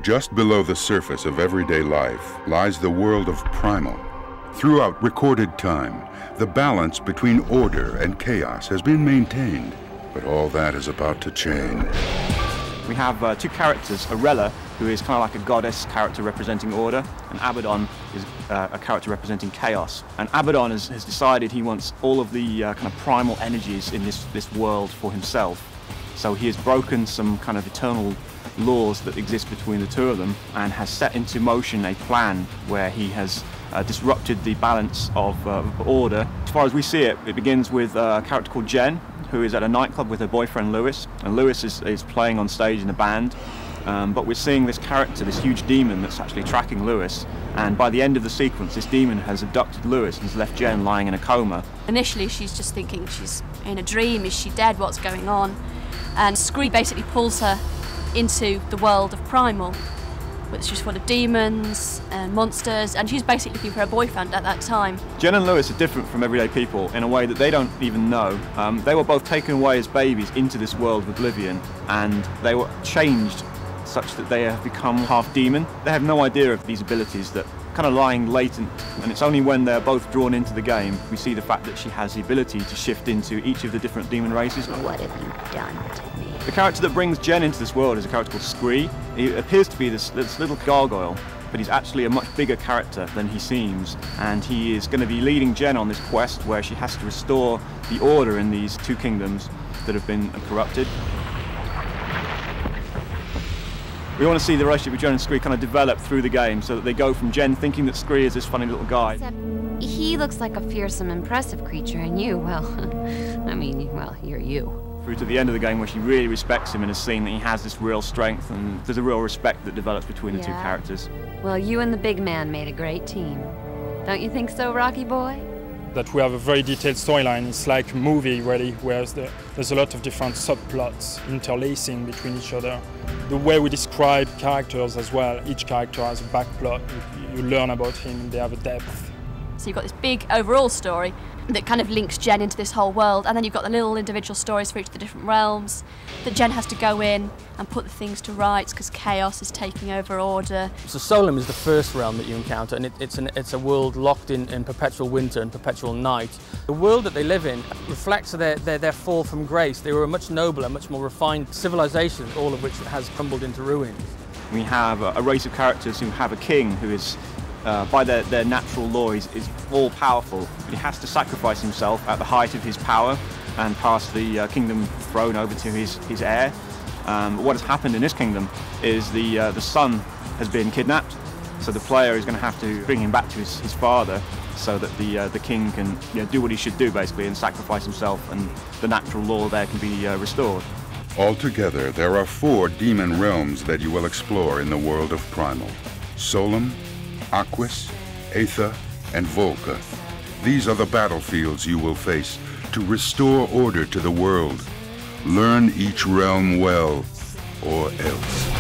Just below the surface of everyday life lies the world of Primal. Throughout recorded time, the balance between order and chaos has been maintained, but all that is about to change. We have two characters, Arella, who is kind of like a goddess character representing order, and Abaddon is a character representing chaos. And Abaddon has decided he wants all of the kind of primal energies in this world for himself. So he has broken some kind of eternal laws that exist between the two of them and has set into motion a plan where he has disrupted the balance of order. As far as we see it, it begins with a character called Jen, who is at a nightclub with her boyfriend Lewis, and Lewis is playing on stage in a band. But we're seeing this character, this huge demon that's actually tracking Lewis, and by the end of the sequence this demon has abducted Lewis and has left Jen lying in a coma. Initially she's just thinking she's in a dream, is she dead, what's going on? And Scree basically pulls her into the world of Primal, which is full of demons and monsters, and she's basically looking for her boyfriend at that time. Jen and Lewis are different from everyday people in a way that they don't even know. They were both taken away as babies into this world of oblivion, and they were changed such that they have become half demon. They have no idea of these abilities that kind of lying latent, and it's only when they're both drawn into the game we see the fact that she has the ability to shift into each of the different demon races. What have you done to me? The character that brings Jen into this world is a character called Scree. He appears to be this little gargoyle, but he's actually a much bigger character than he seems, and he is going to be leading Jen on this quest where she has to restore the order in these two kingdoms that have been corrupted. We want to see the relationship with Jen and Scree kind of develop through the game, so that they go from Jen thinking that Scree is this funny little guy. Except he looks like a fearsome, impressive creature, and you, well, I mean, well, you're you. Through to the end of the game where she really respects him and has seen that he has this real strength, and there's a real respect that develops between the two characters. Well, you and the big man made a great team. Don't you think so, Rocky boy? That we have a very detailed storyline. It's like a movie, really, where there's a lot of different subplots interlacing between each other. The way we describe characters as well, each character has a backplot. You learn about him, and they have a depth. So you've got this big overall story that kind of links Jen into this whole world, and then you've got the little individual stories for each of the different realms that Jen has to go in and put the things to rights because chaos is taking over order. So Solum is the first realm that you encounter, and it's a world locked in perpetual winter and perpetual night. The world that they live in reflects their fall from grace. They were a much nobler, much more refined civilization, all of which has crumbled into ruins. We have a race of characters who have a king who is by their natural law is all-powerful. He has to sacrifice himself at the height of his power and pass the kingdom throne over to his heir. What has happened in this kingdom is the son has been kidnapped, so the player is going to have to bring him back to his father so that the king can do what he should do, basically, and sacrifice himself, and the natural law there can be restored. Altogether, there are 4 demon realms that you will explore in the world of Primal: Solum, Aquis, Aether, and Volca. These are the battlefields you will face to restore order to the world. Learn each realm well, or else.